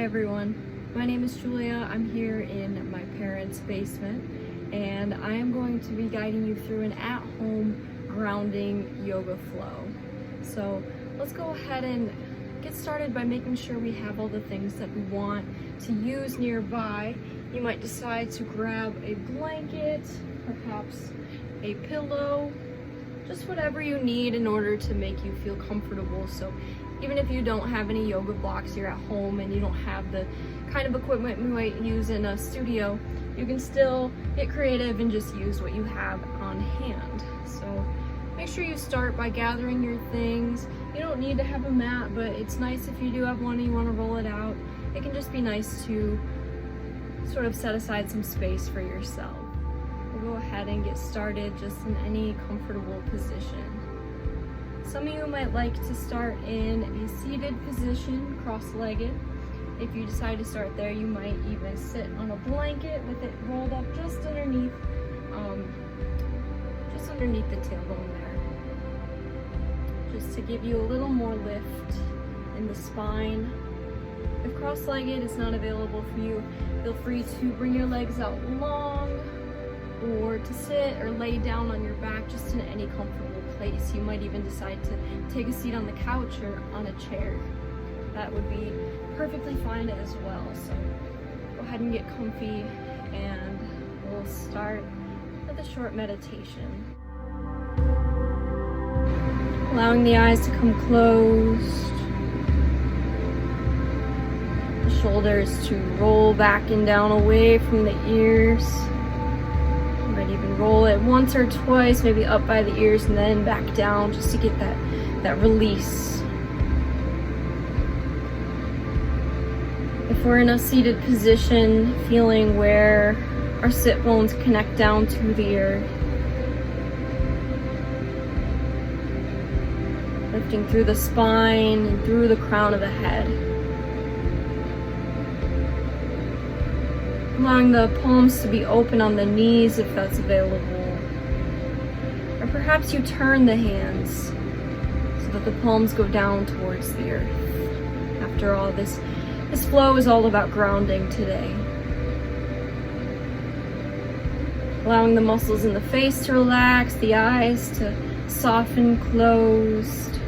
everyone, my name is Julia. I'm here in my parents' basement and I am going to be guiding you through an at-home grounding yoga flow. So let's go ahead and get started by making sure we have all the things that we want to use nearby. You might decide to grab a blanket, perhaps a pillow, just whatever you need in order to make you feel comfortable. So even if you don't have any yoga blocks, you're at home and you don't have the kind of equipment we might use in a studio, you can still get creative and just use what you have on hand. So make sure you start by gathering your things. You don't need to have a mat, but it's nice if you do have one and you want to roll it out. It can just be nice to sort of set aside some space for yourself. We'll go ahead and get started just in any comfortable position. Some of you might like to start in a seated position, cross-legged. If you decide to start there, you might even sit on a blanket with it rolled up just underneath the tailbone there. Just to give you a little more lift in the spine. If cross-legged is not available for you, feel free to bring your legs out long or to sit or lay down on your back just in any comfortable place. You might even decide to take a seat on the couch or on a chair. That would be perfectly fine as well. So go ahead and get comfy and we'll start with a short meditation. Allowing the eyes to come closed. The shoulders to roll back and down away from the ears. You might even roll it once or twice, maybe up by the ears and then back down just to get that release. If we're in a seated position, feeling where our sit bones connect down to the earth. Lifting through the spine and through the crown of the head. Allowing the palms to be open on the knees if that's available. Or perhaps you turn the hands so that the palms go down towards the earth. After all, this flow is all about grounding today. Allowing the muscles in the face to relax, the eyes to soften closed,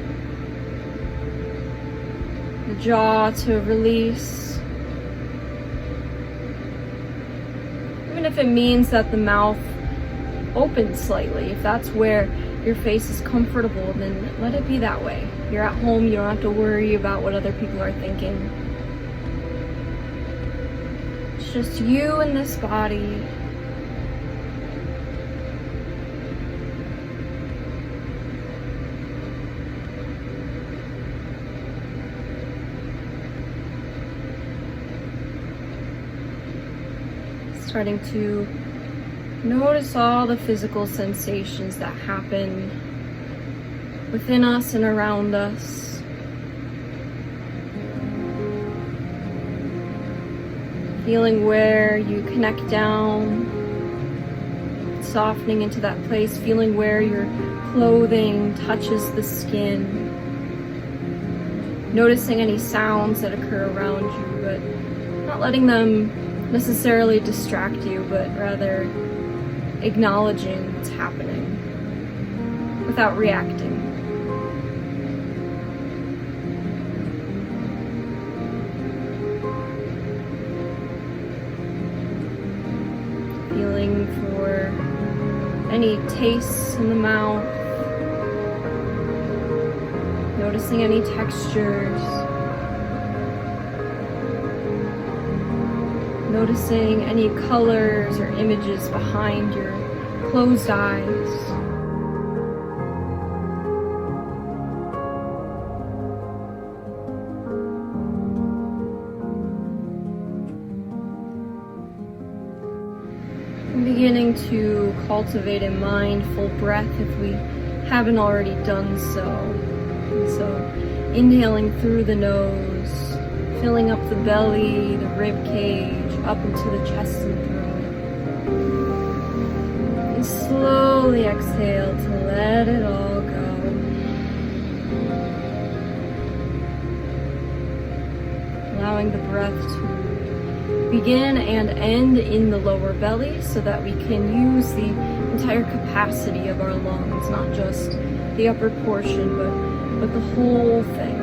the jaw to release. Even if it means that the mouth opens slightly, if that's where your face is comfortable, then let it be that way. You're at home, you don't have to worry about what other people are thinking. It's just you and this body. Starting to notice all the physical sensations that happen within us and around us. Feeling where you connect down, softening into that place, feeling where your clothing touches the skin. Noticing any sounds that occur around you, but not letting them necessarily distract you, but rather acknowledging what's happening without reacting. Feeling for any tastes in the mouth, noticing any textures. Noticing any colors or images behind your closed eyes. And beginning to cultivate a mindful breath if we haven't already done so. And so inhaling through the nose, filling up the belly, the rib cage, up into the chest and throat. And slowly exhale to let it all go. allowing the breath to begin and end in the lower belly so that we can use the entire capacity of our lungs, not just the upper portion, but the whole thing.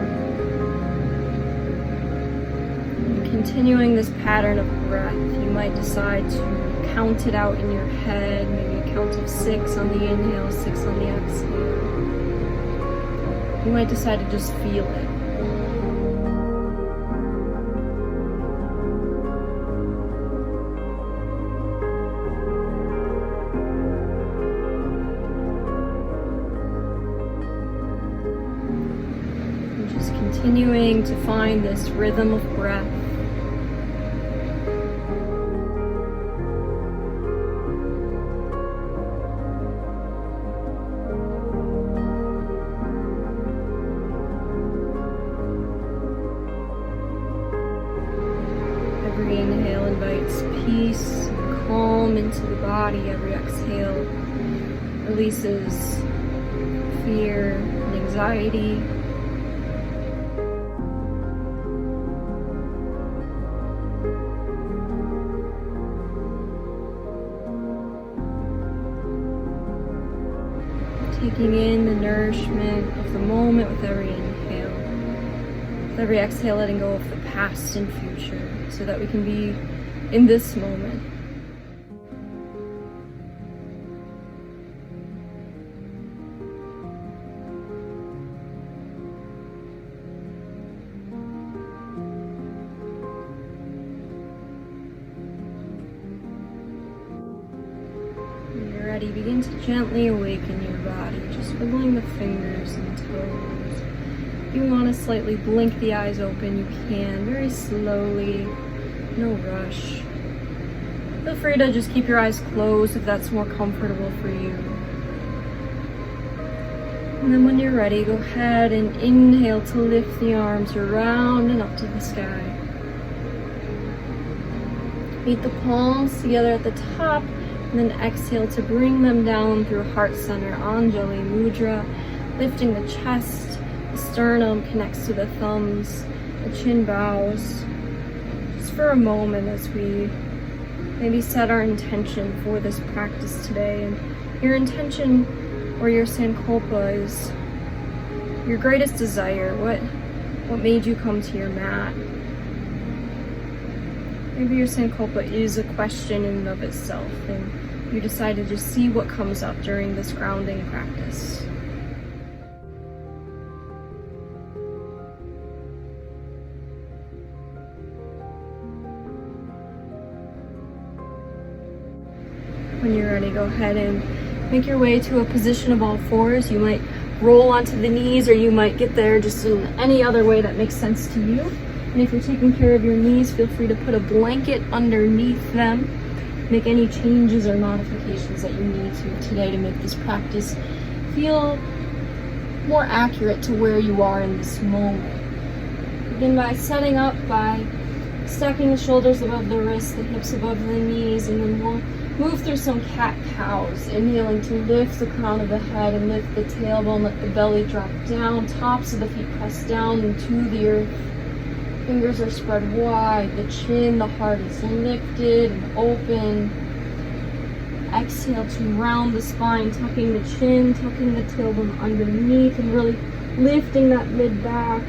And continuing this pattern of breath, you might decide to count it out in your head, maybe a count of 6 on the inhale, 6 on the exhale. You might decide to just feel it. And just continuing to find this rhythm of breath. Every inhale invites peace and calm into the body. Every exhale releases fear and anxiety. Taking in the nourishment of the moment with every inhale. With every exhale, letting go of the past and future so that we can be in this moment. When you're ready, begin to gently awaken your body, just wiggling the fingers and toes. If you want to slightly blink the eyes open, you can, very slowly, no rush. Feel free to just keep your eyes closed if that's more comfortable for you. And then when you're ready, go ahead and inhale to lift the arms around and up to the sky. Meet the palms together at the top, and then exhale to bring them down through heart center, Anjali Mudra, lifting the chest. The sternum connects to the thumbs, the chin bows. Just for a moment as we maybe set our intention for this practice today. And your intention or your sankalpa is your greatest desire. What made you come to your mat? Maybe your sankalpa is a question in and of itself, and you decide to just see what comes up during this grounding practice. When you're ready, go ahead and make your way to a position of all fours. You might roll onto the knees, or you might get there just in any other way that makes sense to you. And if you're taking care of your knees, feel free to put a blanket underneath them. Make any changes or modifications that you need to today to make this practice feel more accurate to where you are in this moment. Begin by setting up by stacking the shoulders above the wrists, the hips above the knees, and then we'll move through some cat-cows, inhaling to lift the crown of the head and lift the tailbone, let the belly drop down, tops of the feet press down into the earth. Fingers are spread wide, the chin, the heart is lifted and open. Exhale to round the spine, tucking the chin, tucking the tailbone underneath, and really lifting that mid-back.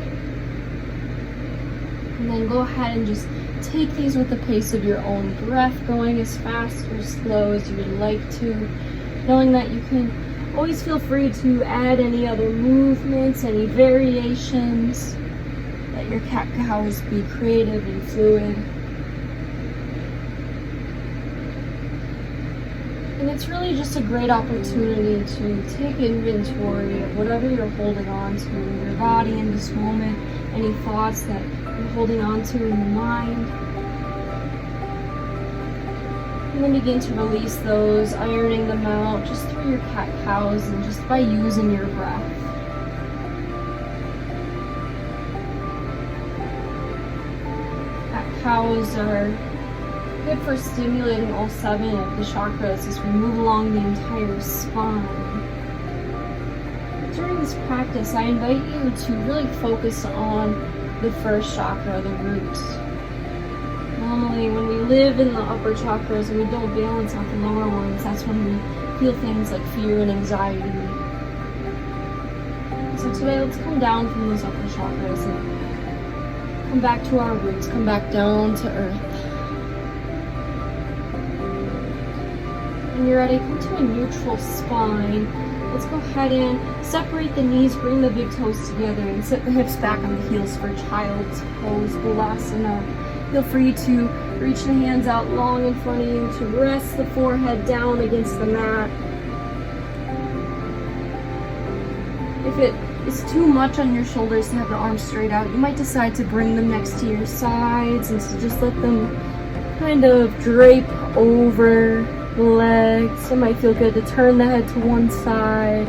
And then go ahead and just take these with the pace of your own breath, going as fast or slow as you would like to, knowing that you can always feel free to add any other movements, any variations. Let your cat-cows be creative and fluid. And it's really just a great opportunity to take inventory of whatever you're holding on to in your body in this moment, any thoughts that you're holding on to in the mind. And then begin to release those, ironing them out just through your cat-cows and just by using your breath. Cat-cows are good for stimulating all 7 of the chakras as we move along the entire spine. During this practice, I invite you to really focus on the first chakra, the roots. Normally, when we live in the upper chakras and we don't balance out the lower ones, that's when we feel things like fear and anxiety. So today, let's come down from those upper chakras and come back to our roots, come back down to earth. When you're ready, come to a neutral spine. Let's go ahead and separate the knees, bring the big toes together, and sit the hips back on the heels for child's pose, Balasana. Feel free to reach the hands out long in front of you to rest the forehead down against the mat. If it is too much on your shoulders to have the arms straight out, you might decide to bring them next to your sides and to just let them kind of drape over the legs. It might feel good to turn the head to one side.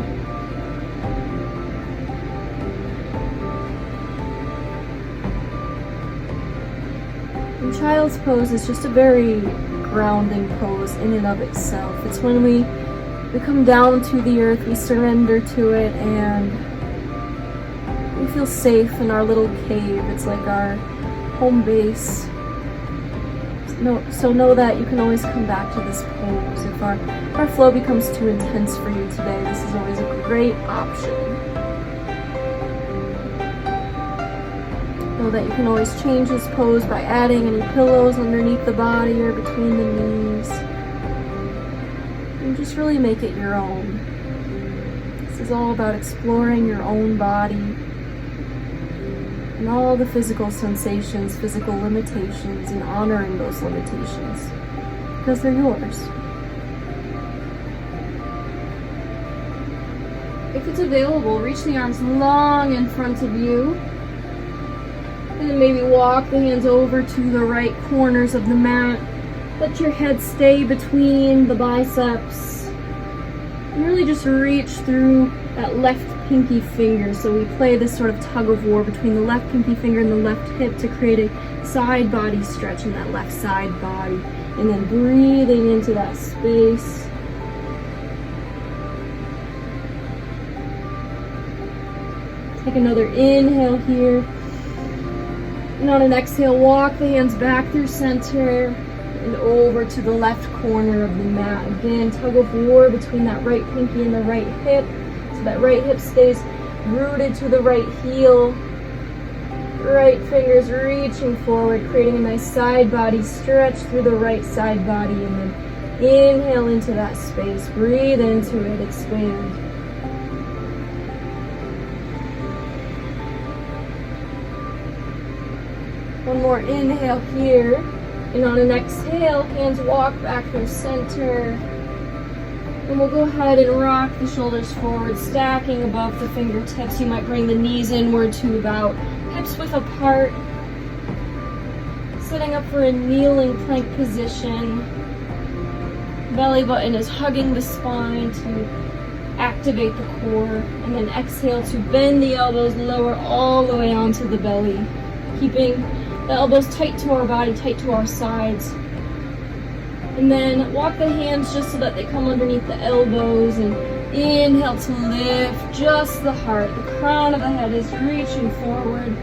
And child's pose is just a very grounding pose in and of itself. It's when we come down to the earth, we surrender to it, and we feel safe in our little cave. It's like our home base. So know that you can always come back to this pose. If our flow becomes too intense for you today, this is always a great option. Know that you can always change this pose by adding any pillows underneath the body or between the knees. And just really make it your own. This is all about exploring your own body and all the physical sensations, physical limitations, and honoring those limitations because they're yours. If it's available, reach the arms long in front of you, and then maybe walk the hands over to the right corners of the mat. Let your head stay between the biceps, and really just reach through that left pinky finger. So we play this sort of tug of war between the left pinky finger and the left hip to create a side body stretch in that left side body. And then breathing into that space. Take another inhale here. And on an exhale, walk the hands back through center and over to the left corner of the mat. Again, tug of war between that right pinky and the right hip. So that right hip stays rooted to the right heel. Right fingers reaching forward, creating a nice side body stretch through the right side body. And then inhale into that space. Breathe into it, expand. One more inhale here. And on an exhale, hands walk back through center. And we'll go ahead and rock the shoulders forward, stacking above the fingertips. You might bring the knees inward to about hips width apart. Setting up for a kneeling plank position. Belly button is hugging the spine to activate the core. And then exhale to bend the elbows, lower all the way onto the belly. Keeping the elbows tight to our body, tight to our sides. And then walk the hands just so that they come underneath the elbows, and inhale to lift just the heart. The crown of the head is reaching forward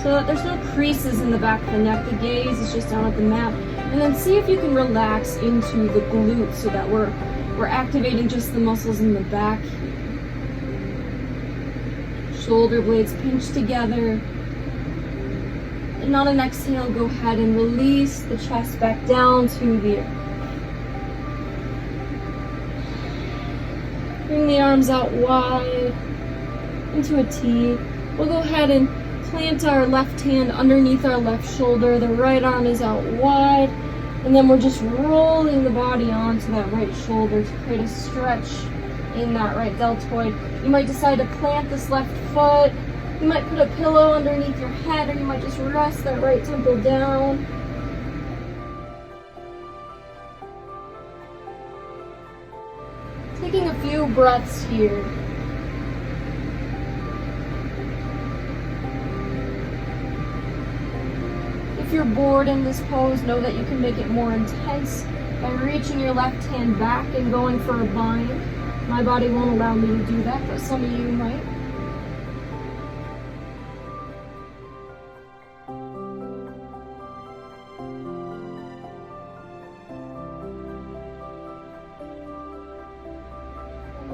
so that there's no creases in the back of the neck. The gaze is just down at the mat. And then see if you can relax into the glutes so that we're activating just the muscles in the back here. Shoulder blades pinch together. And on an exhale, go ahead and release the chest back down to the earth. Bring the arms out wide into a T. We'll go ahead and plant our left hand underneath our left shoulder. The right arm is out wide. And then we're just rolling the body onto that right shoulder to create a stretch in that right deltoid. You might decide to plant this left foot. You might put a pillow underneath your head, or you might just rest that right temple down. Taking a few breaths here. If you're bored in this pose, know that you can make it more intense by reaching your left hand back and going for a bind. My body won't allow me to do that, but some of you might.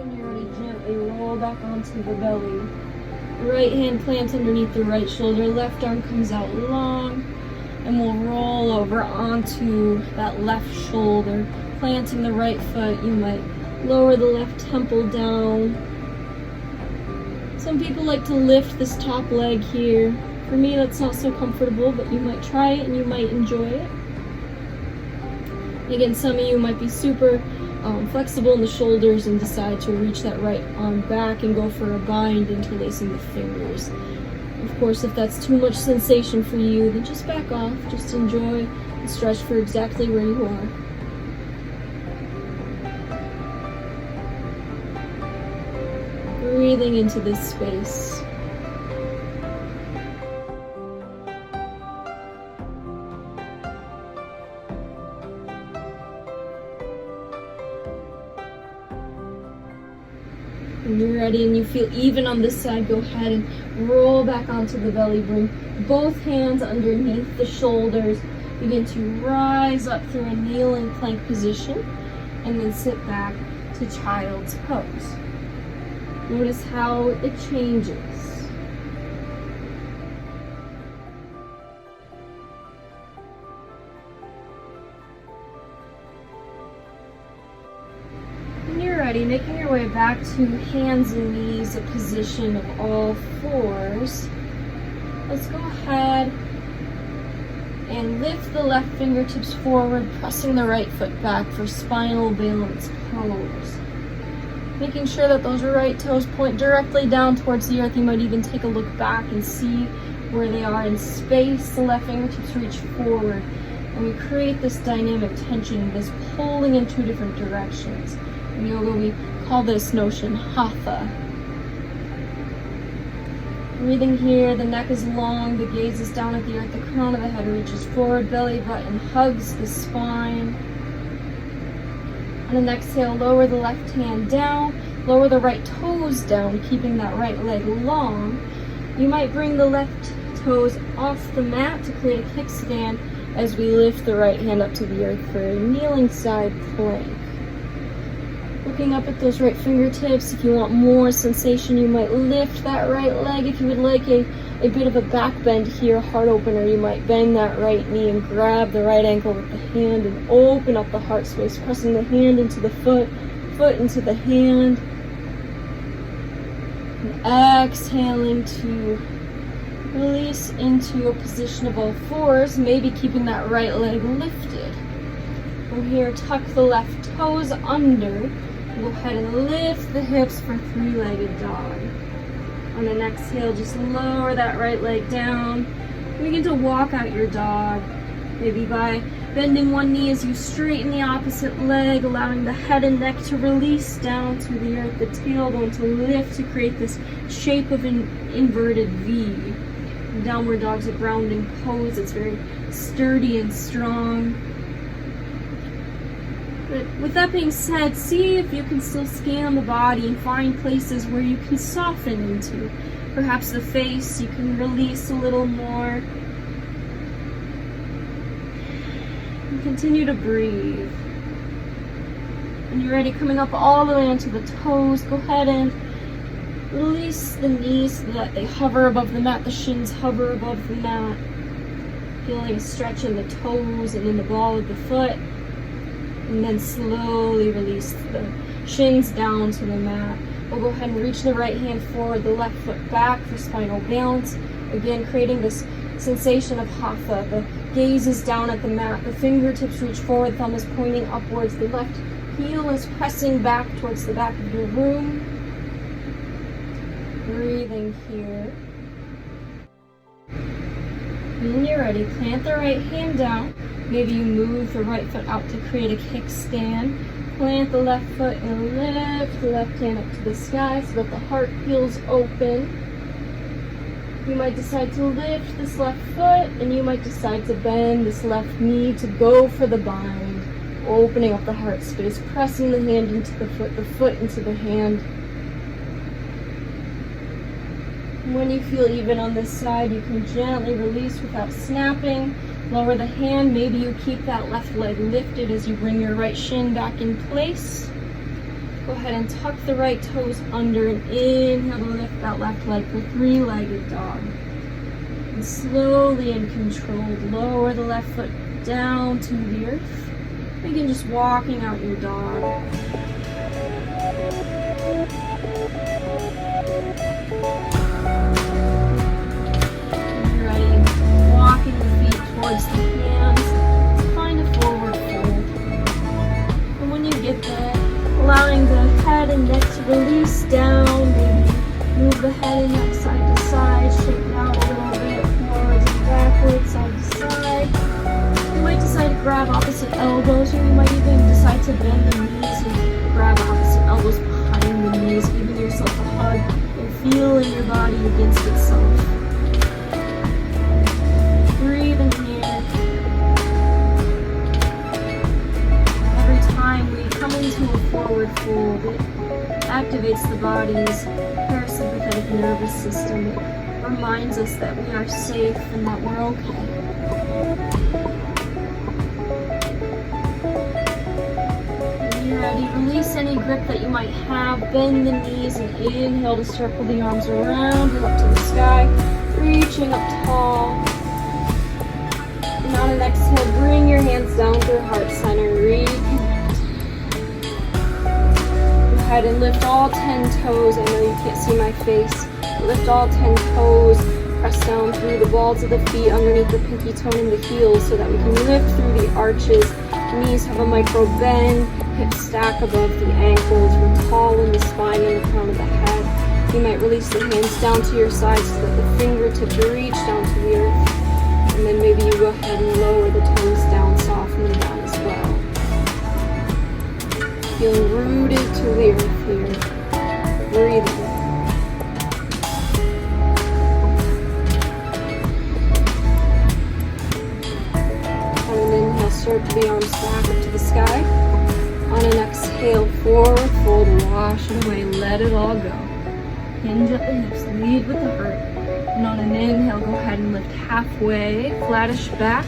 When you're ready, gently roll back onto the belly. Right hand plants underneath the right shoulder, left arm comes out long, and we'll roll over onto that left shoulder. Planting the right foot, you might lower the left temple down. Some people like to lift this top leg here. For me, that's not so comfortable, but you might try it and you might enjoy it. Again, some of you might be super flexible in the shoulders and decide to reach that right arm back and go for a bind, interlacing the fingers. Of course, if that's too much sensation for you, then just back off. Just enjoy and stretch for exactly where you are. Breathing into this space. When you're ready and you feel even on this side, go ahead and roll back onto the belly. Bring both hands underneath the shoulders. Begin to rise up through a kneeling plank position and then sit back to child's pose. Notice how it changes. When you're ready, making your way back to hands and knees, a position of all fours. Let's go ahead and lift the left fingertips forward, pressing the right foot back for spinal balance pose. Making sure that those right toes point directly down towards the earth. You might even take a look back and see where they are in space. The left fingertips reach forward. And we create this dynamic tension, this pulling in two different directions. In yoga, we call this notion hatha. Breathing here, the neck is long, the gaze is down at the earth, the crown of the head reaches forward, belly button hugs the spine. On an exhale, lower the left hand down, lower the right toes down, keeping that right leg long. You might bring the left toes off the mat to create a kickstand as we lift the right hand up to the earth for a kneeling side plank. Looking up at those right fingertips, if you want more sensation, you might lift that right leg. If you would like a bit of a back bend here, heart opener, you might bend that right knee and grab the right ankle with the hand and open up the heart space, pressing the hand into the foot, foot into the hand. And exhaling to release into a position of all fours, maybe keeping that right leg lifted. From here, tuck the left toes under. Go ahead and lift the hips for three-legged dog. On an exhale, just lower that right leg down. Begin to walk out your dog, maybe by bending one knee as you straighten the opposite leg, allowing the head and neck to release down to the earth, the tailbone to lift to create this shape of an inverted V. Downward dog's a grounding pose. It's very sturdy and strong. But with that being said, see if you can still scan the body and find places where you can soften into. Perhaps the face, you can release a little more. And continue to breathe. When you're ready, coming up all the way onto the toes, go ahead and release the knees so that they hover above the mat, the shins hover above the mat. Feeling a stretch in the toes and in the ball of the foot. And then slowly release the shins down to the mat. We'll go ahead and reach the right hand forward, the left foot back for spinal balance. Again, creating this sensation of hatha. The gaze is down at the mat. The fingertips reach forward, thumb is pointing upwards. The left heel is pressing back towards the back of your room. Breathing here. When you're ready, plant the right hand down. Maybe you move the right foot out to create a kickstand. Plant the left foot and lift the left hand up to the sky so that the heart feels open. You might decide to lift this left foot, and you might decide to bend this left knee to go for the bind, opening up the heart space, pressing the hand into the foot into the hand. When you feel even on this side, you can gently release without snapping. Lower the hand. Maybe you keep that left leg lifted as you bring your right shin back in place. Go ahead and tuck the right toes under and inhale to lift that left leg for three-legged dog. And slowly and controlled, lower the left foot down to the earth. Begin just walking out your dog. When you're ready, walking the feet towards the hands to find a forward fold. And when you get there, allowing the head and neck to release down, maybe move the head and neck side to side, shake it out a little bit, forwards and backwards, side to side. You might decide to grab opposite elbows, or you might even decide to bend the knees and grab opposite elbows behind the knees, giving yourself a hug and feeling your body against itself. Breathe in here. Every time we come into a forward fold, it activates the body's parasympathetic nervous system. It reminds us that we are safe and that we're okay. When you're ready, release any grip that you might have. Bend the knees and inhale to circle the arms around and up to the sky, reaching up tall. And on an exhale, bring your hands down to your heart center. Reconnect. Go ahead and lift all 10 toes. I know you can't see my face. Lift all 10 toes. Press down through the balls of the feet underneath the pinky toe and the heels so that we can lift through the arches. Knees have a micro bend. Hips stack above the ankles. We're tall in the spine and the crown of the head. You might release the hands down to your sides so that the fingertips reach down to the earth. And then maybe you go ahead and lower the toes down, softening down as well. Feeling rooted to the earth here. Breathing. On an inhale, circle the arms back up to the sky. On an exhale, forward fold, wash it away, let it all go. Hinge at the hips, lead with the heart. And on an inhale, go ahead and lift halfway, flattish back.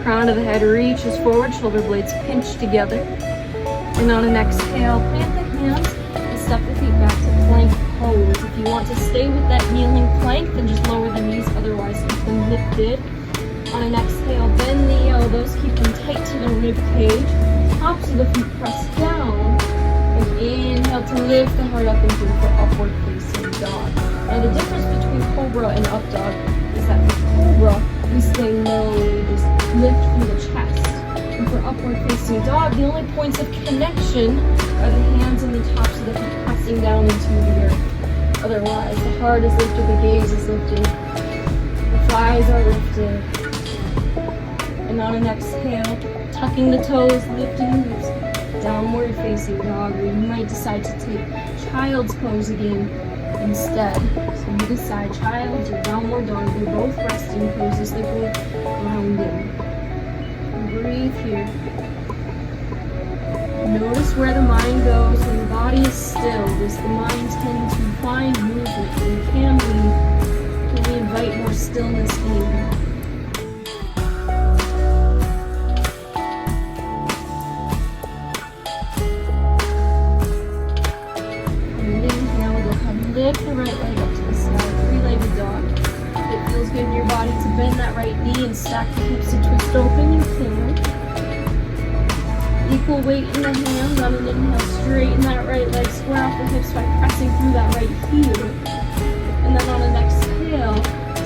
Crown of the head reaches forward, shoulder blades pinch together. And on an exhale, plant the hands and step the feet back to plank pose. If you want to stay with that kneeling plank, then just lower the knees, otherwise keep them lifted. On an exhale, bend the elbows, keep them tight to the rib cage. Tops of the feet press down. And inhale to lift the heart up and through for upward facing dog. Now the difference between cobra and up dog is that for cobra, we stay low, we just lift through the chest. And for upward facing dog, the only points of connection are the hands and the tops of the feet pressing down into the earth. Otherwise, the heart is lifted, the gaze is lifted, the thighs are lifted. And on an exhale, tucking the toes, lifting the hips, downward facing dog, or you might decide to take child's pose again instead. So you decide child's or downward dog, they're both resting poses, they're both grounding. And breathe here. Notice where the mind goes when the body is still. Does the mind tend to find movement? And can we invite more stillness in? Lift the right leg up to the sky, three-legged dog. If it feels good in your body to bend that right knee and stack the hips and twist open, you can. Equal weight in the hands. On an inhale, straighten that right leg, square off the hips by pressing through that right heel. And then on an exhale,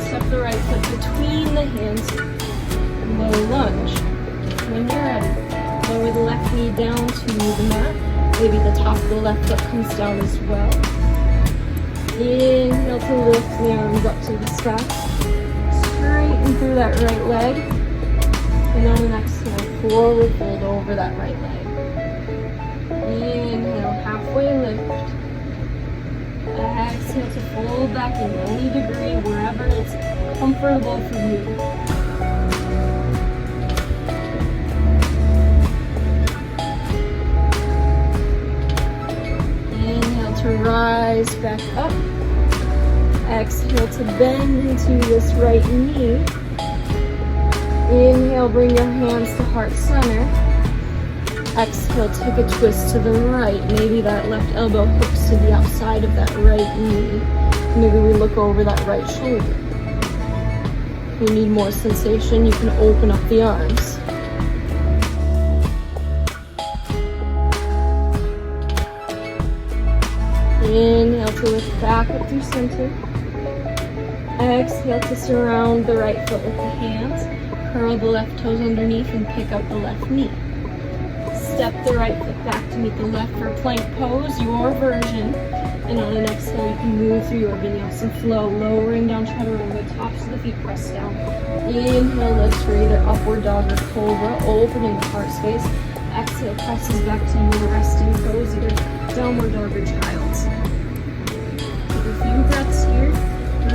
step the right foot between the hands and low lunge. When you're ready, lower the left knee down to the mat. Maybe the top of the left foot comes down as well. Inhale to lift the arms up to the sky. Straighten through that right leg. And on an exhale, forward fold over that right leg. Inhale, halfway lift. Exhale to fold back in any degree, wherever it's comfortable for you. Inhale to rise back up. Exhale to bend into this right knee. Inhale, bring your hands to heart center. Exhale, take a twist to the right. Maybe that left elbow hooks to the outside of that right knee. Maybe we look over that right shoulder. If you need more sensation, you can open up the arms. Inhale to lift back up through center. Exhale to surround the right foot with the hands. Curl the left toes underneath and pick up the left knee. Step the right foot back to meet the left for plank pose, your version. And on an exhale, you can move through your vinyasa flow, lowering down chaturanga, tops of the feet press down. Inhale, lifts for either upward dog or cobra, opening the heart space. Exhale, presses back to your resting pose, either downward dog or child's. Take a few breaths here,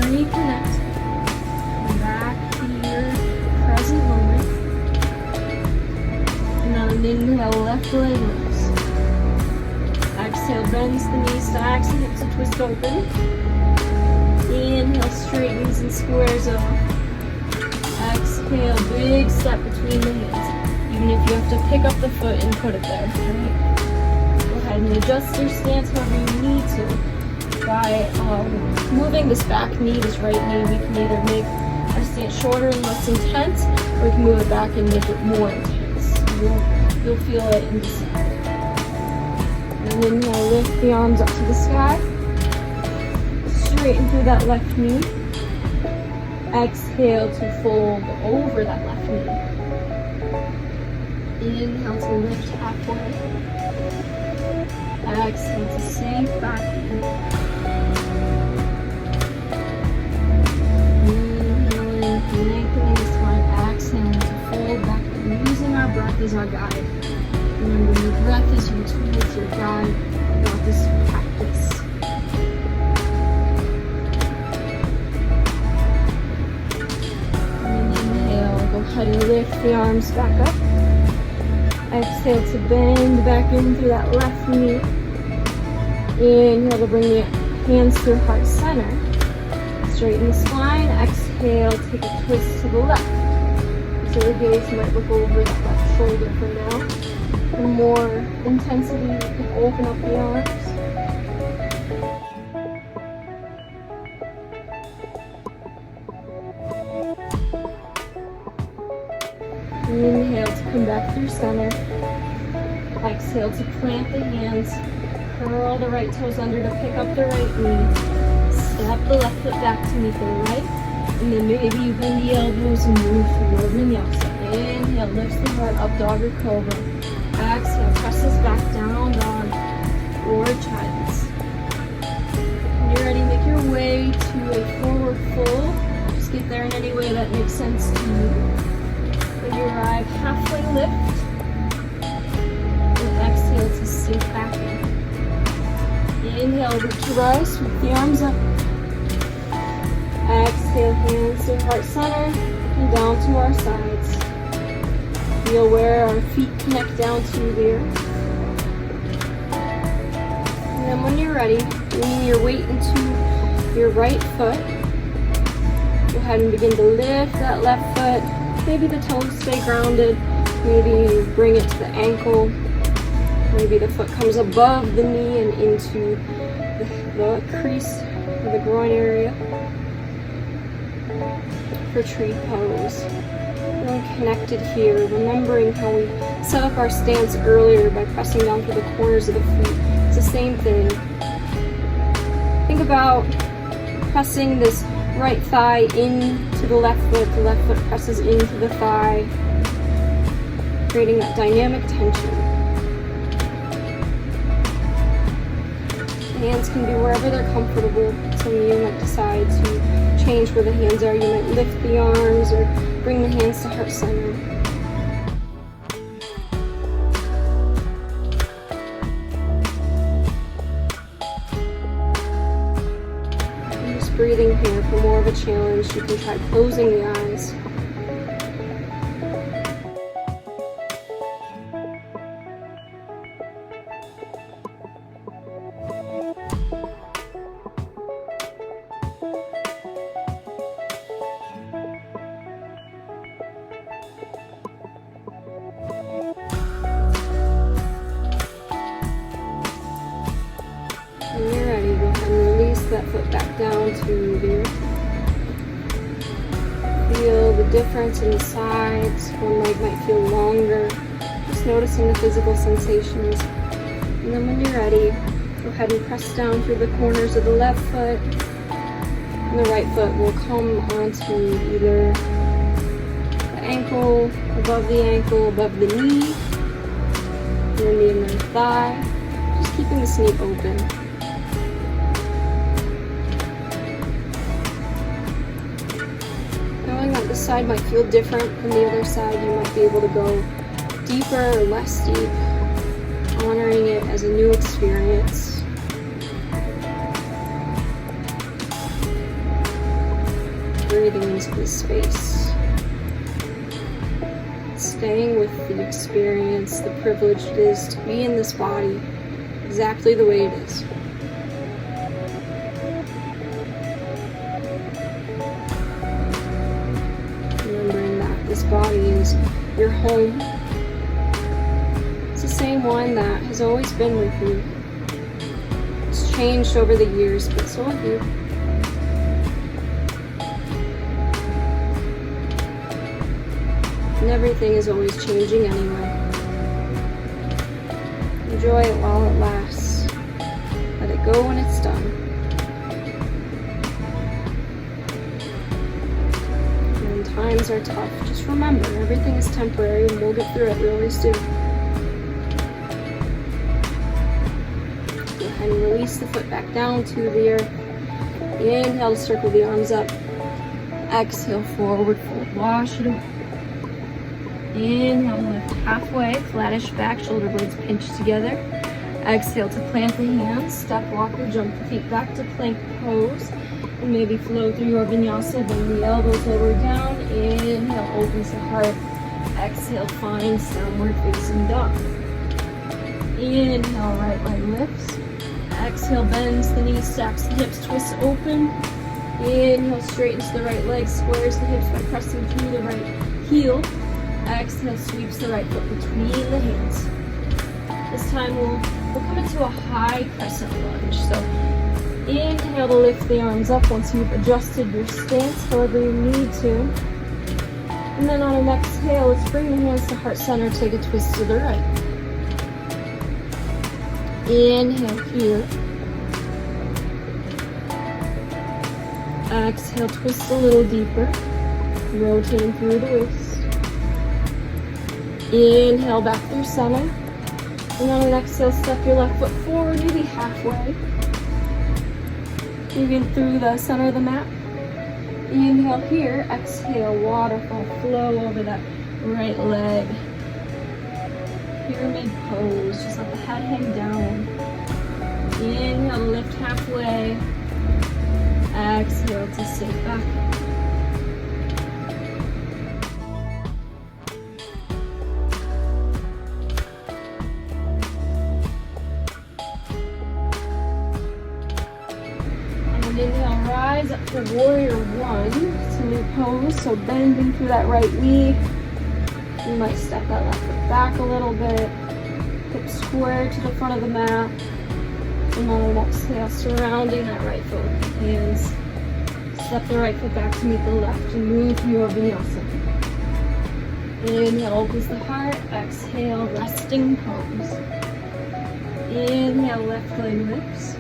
reconnect. Come back to your present moment. Now inhale, left leg lifts. Exhale, bends the knees, stacks and hips to twist open. Inhale, straightens and squares off. Exhale, big step between the hands. Even if you have to pick up the foot and put it there. Right? Go ahead and adjust your stance however you need to. By moving this back knee, this right knee, we can either make our stance shorter and less intense, or we can move it back and make it more intense. You'll feel it in the side. And then now lift the arms up to the sky. Straighten through that left knee. Exhale to fold over that left knee. Inhale to lift halfway. Exhale to sink back in. Inhaling, lengthening the spine. Exhaling to fold back in. Using our breath as our guide. Remember, your breath is your tool, it's your guide throughout this practice. And inhale, go ahead and lift the arms back up. Exhale to bend back in through that left knee. Inhale to bring the hands to heart center. Straighten the spine. Exhale, take a twist to the left. So your gaze might look over that left shoulder for now. For more intensity, you can open up the arms. Inhale to come back through center. Exhale to plant the hands. Curl the right toes under to pick up the right knee. Step the left foot back to meet the right. And then maybe you bend the elbows and move forward vinyasa. Inhale, lifts the heart up, dog or cobra. Exhale, presses back down, dog or child's. When you're ready, make your way to a forward fold. Just get there in any way that makes sense to you. When you arrive, halfway lift. And exhale to sink back in. Inhale, root to rise, sweep the arms up. Exhale, hands to heart center and down to our sides. Feel where our feet connect down to the earth. And then when you're ready, bringing your weight into your right foot. Go ahead and begin to lift that left foot. Maybe the toes stay grounded. Maybe you bring it to the ankle. Maybe the foot comes above the knee and into the crease or the groin area. For tree pose. Really connected here, remembering how we set up our stance earlier by pressing down through the corners of the feet. It's the same thing. Think about pressing this right thigh into the left foot presses into the thigh, creating that dynamic tension. The hands can be wherever they're comfortable. Some of you might decide to change where the hands are. You might lift the arms or bring the hands to heart center. And just breathing here for more of a challenge. You can try closing the eyes. that foot back down to the earth. Feel the difference in the sides. One leg might feel longer. Just noticing the physical sensations. And then when you're ready, go ahead and press down through the corners of the left foot. And the right foot will come onto either the ankle, above the knee, your knee and then thigh. Just keeping the knee open. Knowing that this side might feel different from the other side, you might be able to go deeper or less deep, honoring it as a new experience. Breathing into this space. Staying with the experience, the privilege it is to be in this body exactly the way it is. Remembering that this body is your home. It's the same one that has always been with you. It's changed over the years, but so have you. And everything is always changing anyway. Enjoy it while it lasts. Let it go when it's done. When times are tough, just remember, everything is temporary and we'll get through it. We always do. Go ahead and release the foot back down to the earth. Inhale to circle the arms up. Exhale, forward fold. Wash it away. Inhale, lift halfway, flattish back, shoulder blades pinch together. Exhale to plant the hands, step, walk, or jump the feet back to plank pose. And maybe flow through your vinyasa, bring the elbows lower down. Inhale, opens the heart. Exhale, finds downward facing dog. Inhale, right leg lifts. Exhale, bends the knees, stacks the hips, twists open. Inhale, straightens the right leg, squares the hips by pressing through the right heel. Exhale, sweeps the right foot between the hands. This time we'll come into a high crescent lunge. So inhale to lift the arms up once you've adjusted your stance, however you need to. And then on an exhale, let's bring the hands to heart center, take a twist to the right. Inhale here. Exhale, twist a little deeper, rotating through the waist. Inhale back through center. And on an exhale, step your left foot forward, maybe halfway. Moving through the center of the mat. Inhale here, exhale, waterfall, flow over that right leg. Pyramid pose, just let the head hang down. Inhale, lift halfway. Exhale to sink back. Inhale, rise up to warrior one. It's a new pose, so bending through that right knee. You might step that left foot back a little bit. Hips square to the front of the mat. And on an exhale, surrounding that right foot with the hands. Step the right foot back to meet the left and move through your vinyasa. Inhale, opens the heart. Exhale, resting pose. Inhale, left leg lifts.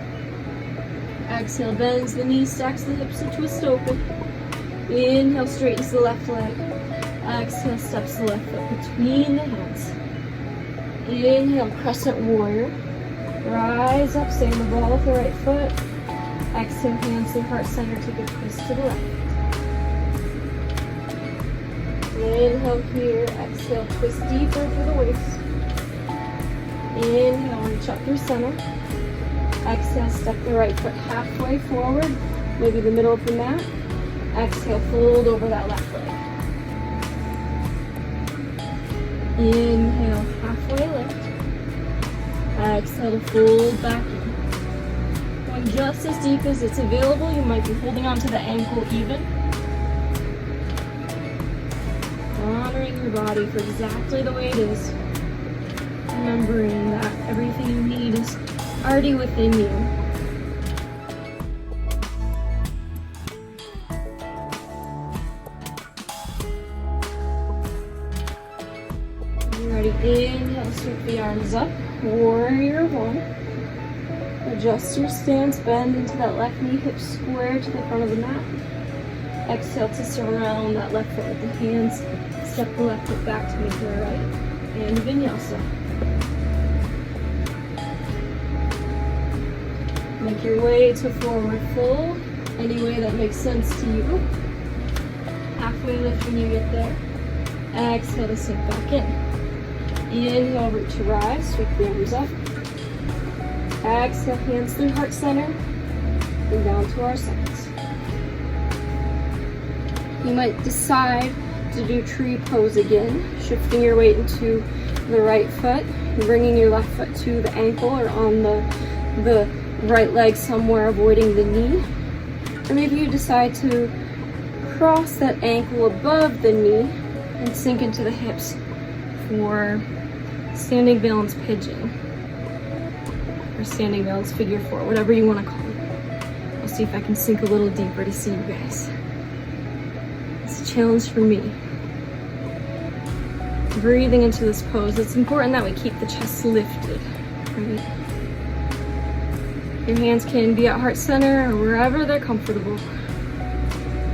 Exhale, bends the knees, stacks the hips to twist open. Inhale, straightens the left leg. Exhale, steps the left foot between the hands. Inhale, crescent warrior. Rise up, stay in the ball with the right foot. Exhale, hands to heart center, take a twist to the left. Inhale here, exhale, twist deeper through the waist. Inhale, reach up through center. Exhale, step the right foot halfway forward, maybe the middle of the mat. Exhale, fold over that left leg. Inhale, halfway lift. Exhale to fold back in. Going just as deep as it's available. You might be holding onto the ankle even. Honoring your body for exactly the way it is. Remembering that everything you need is already within you. Inhale, sweep the arms up. Warrior one. Adjust your stance, bend into that left knee, hip square to the front of the mat. Exhale to surround that left foot with the hands. Step the left foot back to meet the right. And vinyasa. Make your way to forward fold, any way that makes sense to you. Halfway lift when you get there. Exhale to sink back in. Inhale, root to rise, sweep the arms up. Exhale, hands through heart center, and down to our sides. You might decide to do tree pose again, shifting your weight into the right foot, and bringing your left foot to the ankle or on the right leg somewhere, avoiding the knee. Or maybe you decide to cross that ankle above the knee and sink into the hips for standing balance pigeon or standing balance figure four, whatever you want to call it. I'll see if I can sink a little deeper to see you guys. It's a challenge for me. Breathing into this pose, it's important that we keep the chest lifted, right? Your hands can be at heart center or wherever they're comfortable.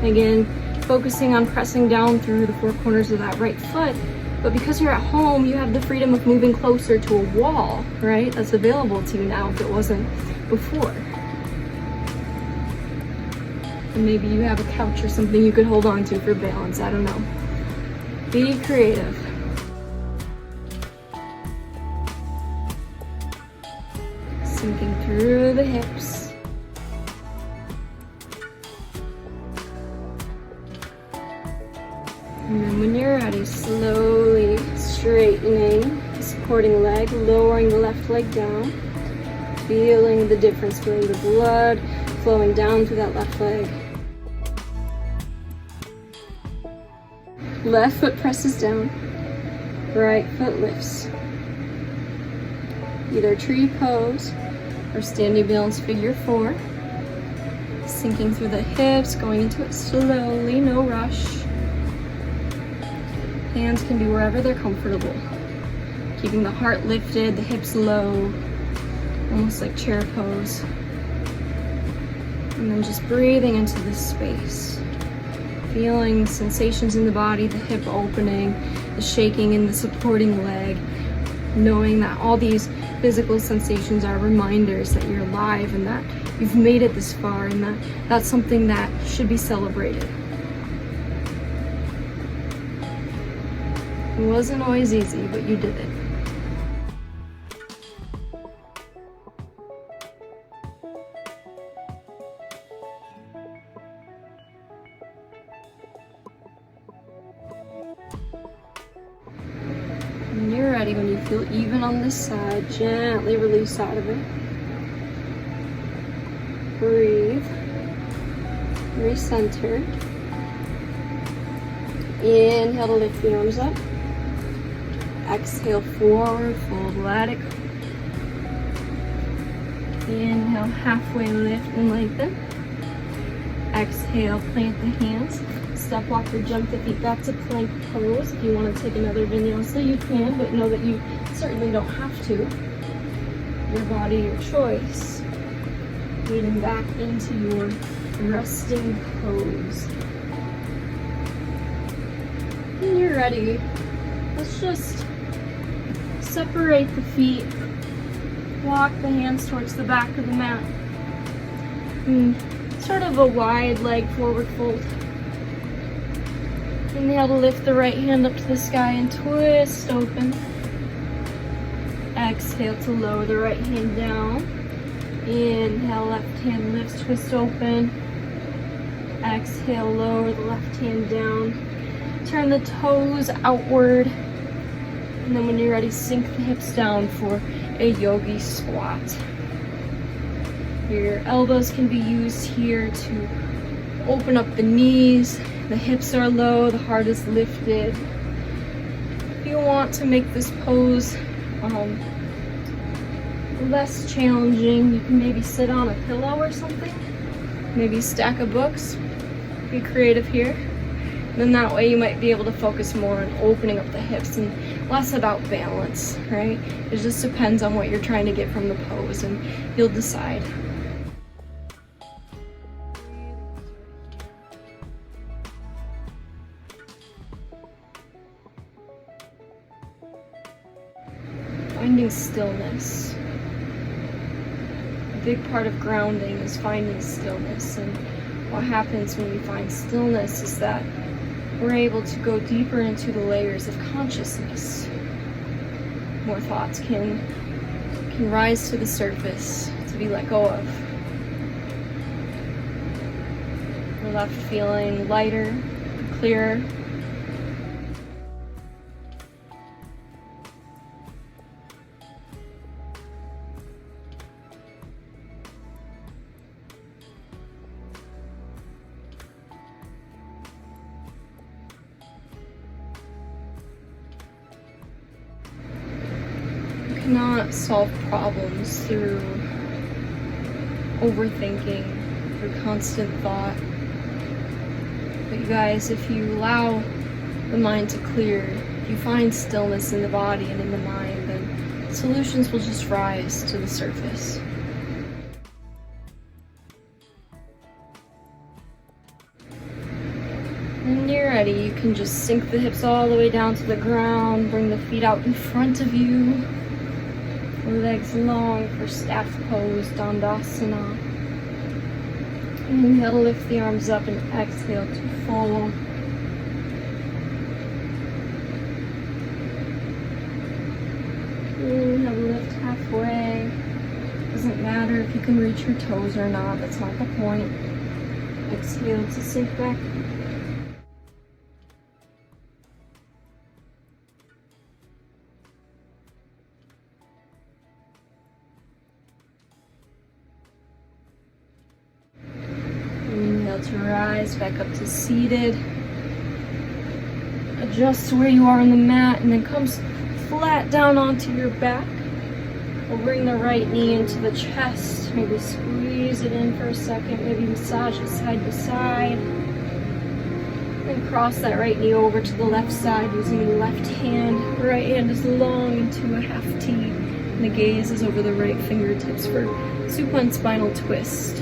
Again, focusing on pressing down through the four corners of that right foot. But because you're at home, you have the freedom of moving closer to a wall, right? That's available to you now if it wasn't before. And maybe you have a couch or something you could hold on to for balance, I don't know. Be creative. Sinking through the hips. And then when you're ready, slowly straightening the supporting leg, lowering the left leg down, feeling the difference, feeling the blood flowing down through that left leg. Left foot presses down, right foot lifts. Either tree pose or standing balance figure four. Sinking through the hips, going into it slowly, no rush. Hands can be wherever they're comfortable. Keeping the heart lifted, the hips low, almost like chair pose. And then just breathing into this space. Feeling sensations in the body, the hip opening, the shaking in the supporting leg. Knowing that all these physical sensations are reminders that you're alive and that you've made it this far and that that's something that should be celebrated. It wasn't always easy, but you did it. When you're ready, when you feel even on this side, gently release out of it. Breathe. Recenter. Inhale to lift the arms up. Exhale, forward fold, let it go. Inhale, halfway lift and lengthen. Exhale, plant the hands. Step walk or jump the feet back to plank pose. If you want to take another vinyasa, you can, but know that you certainly don't have to. Your body, your choice. Leading back into your resting pose. When you're ready, let's just separate the feet, walk the hands towards the back of the mat. Sort of a wide leg forward fold. Inhale to lift the right hand up to the sky and twist open. Exhale to lower the right hand down. Inhale, left hand lifts, twist open. Exhale, lower the left hand down. Turn the toes outward. And then when you're ready, sink the hips down for a yogi squat. Your elbows can be used here to open up the knees. The hips are low, the heart is lifted. If you want to make this pose less challenging, you can maybe sit on a pillow or something. Maybe stack of books. Be creative here. Then that way you might be able to focus more on opening up the hips and less about balance, right? It just depends on what you're trying to get from the pose, and you'll decide. Finding stillness. A big part of grounding is finding stillness, and what happens when we find stillness is that we're able to go deeper into the layers of consciousness. More thoughts can rise to the surface to be let go of. We're left feeling lighter, clearer. Cannot solve problems through overthinking, through constant thought. But you guys, if you allow the mind to clear, if you find stillness in the body and in the mind, then solutions will just rise to the surface. When you're ready, you can just sink the hips all the way down to the ground, bring the feet out in front of you. Legs long for staff pose, Dandasana. Inhale to lift the arms up and exhale to fold. Inhale to lift halfway. Doesn't matter if you can reach your toes or not, that's not the point. Exhale to sink back. To rise back up to seated. Adjust to where you are on the mat and then come flat down onto your back. We'll bring the right knee into the chest. Maybe squeeze it in for a second. Maybe massage it side to side. Then cross that right knee over to the left side using the left hand. The right hand is long into a half T. And the gaze is over the right fingertips for supine spinal twist.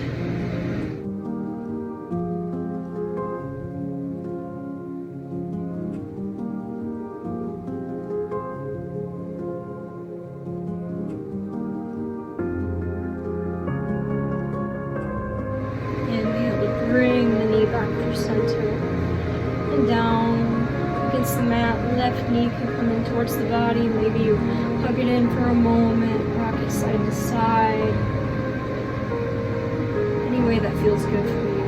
Bring the knee back through center and down against the mat. Left knee can come in towards the body. Maybe you hug it in for a moment, rock it side to side. Any way that feels good for you.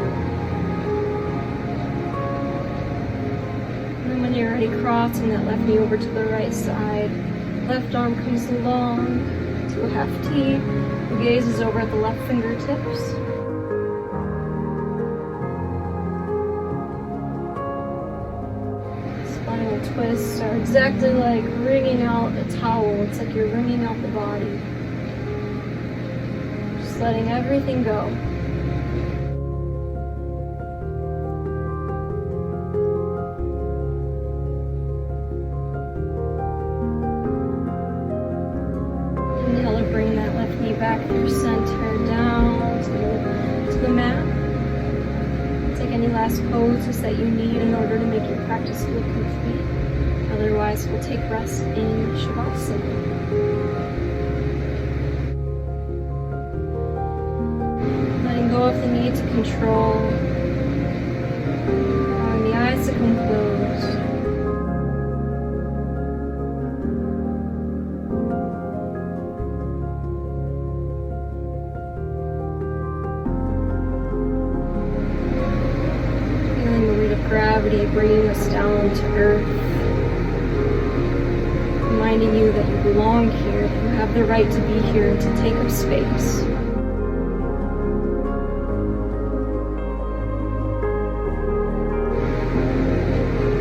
And then when you're ready, crossing that left knee over to the right side. Left arm comes along to a half T. The gaze is over at the left fingertips. Twists are exactly like wringing out a towel. It's like you're wringing out the body. Just letting everything go. Inhale to bring that left knee back through center, down to the mat. Take any last poses that you need in order to make your practice feel complete. Otherwise, we'll take rest in Shavasana. Letting go of the need to control. Allowing the eyes to come closed. Feeling the weight of gravity bringing us down to earth. Reminding you that you belong here, that you have the right to be here and to take up space.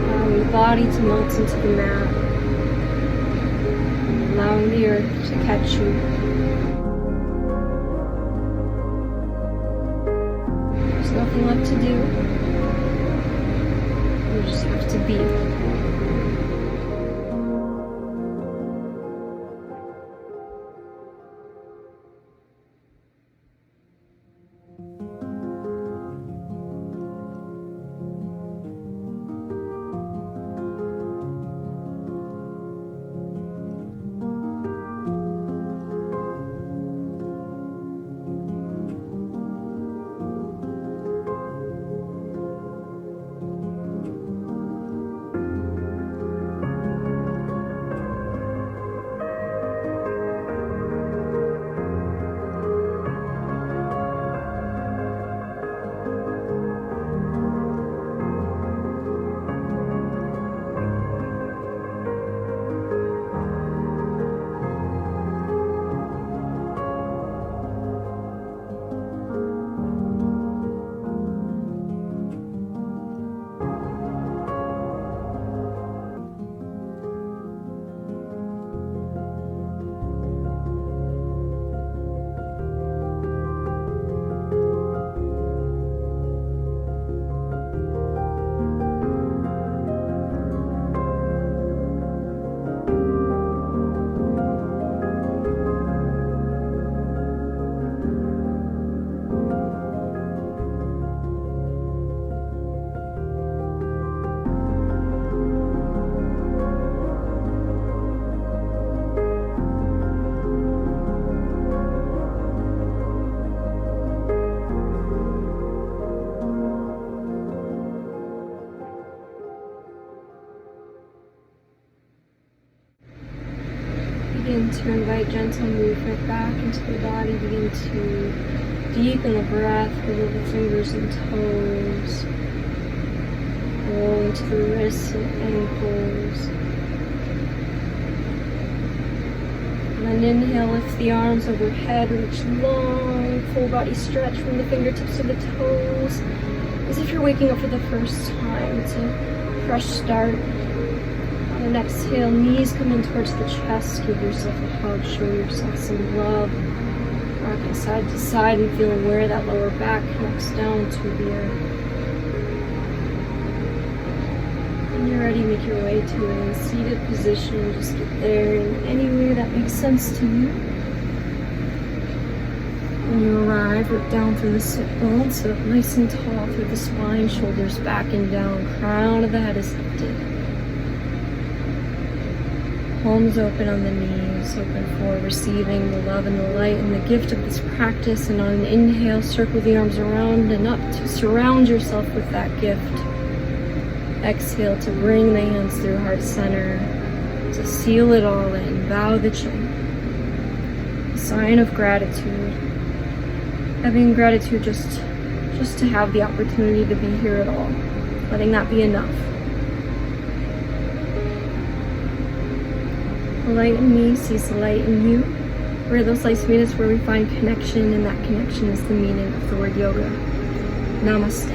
Allowing the body to melt into the mat. Allowing the earth to catch you. There's nothing left to do. just have to be. Begin to invite gentle movement back into the body. Begin to deepen the breath, wiggle the fingers and toes. Roll into the wrists and ankles. And then inhale, lift the arms overhead, reach long, full body stretch from the fingertips to the toes. As if you're waking up for the first time. It's a fresh start. On an exhale, knees come in towards the chest. Give yourself a hug, show yourself some love. Rocking side to side and feeling where that lower back connects down to the earth. When you're ready, make your way to a seated position. Just get there in any way that makes sense to you. When you arrive, root down through the sit bones, sit up nice and tall through the spine, shoulders back and down, crown of the head is lifted. Palms open on the knees, open for receiving the love and the light and the gift of this practice. And on an inhale, circle the arms around and up to surround yourself with that gift. Exhale to bring the hands through heart center, to seal it all in, bow the chin. A sign of gratitude. Having gratitude just to have the opportunity to be here at all. Letting that be enough. The light in me sees the light in you. Where those lights meet is where we find connection, and that connection is the meaning of the word yoga. Namaste.